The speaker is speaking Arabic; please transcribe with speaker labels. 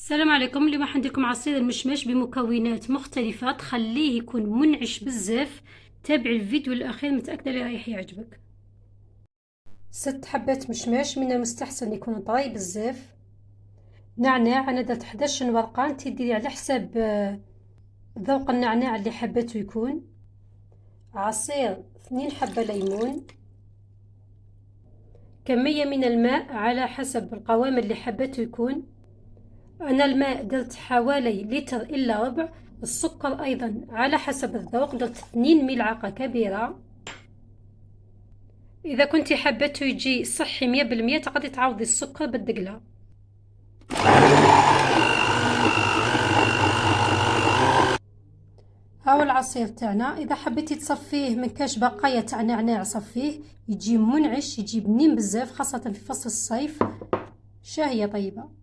Speaker 1: السلام عليكم. اليوم راح ندير لكم عصير المشمش بمكونات مختلفة تخليه يكون منعش بزاف. تابع الفيديو الاخير، متأكدة اللي رايح يعجبك. 6 حبات مشماش، من المستحسن يكون طري بزاف. نعناع، انا درت 11 ورقة، انتي ديري على حساب ذوق النعناع اللي حبيته يكون. عصير 2 حبة ليمون. كمية من الماء على حسب القوام اللي حبيته يكون. أنا الماء درت حوالي لتر إلا ربع. السكر أيضا على حسب الذوق، درت 2 ملعقة كبيرة. إذا كنتي حبيتو يجي صحي 100% تقدري تعوضي السكر بالدقلة. هاو العصير تاعنا. إذا حبيتي تصفيه من كاش بقايا تاع نعناع صفيه، يجي منعش، يجي بنين بزاف، خاصة في فصل الصيف. شاهية طيبة.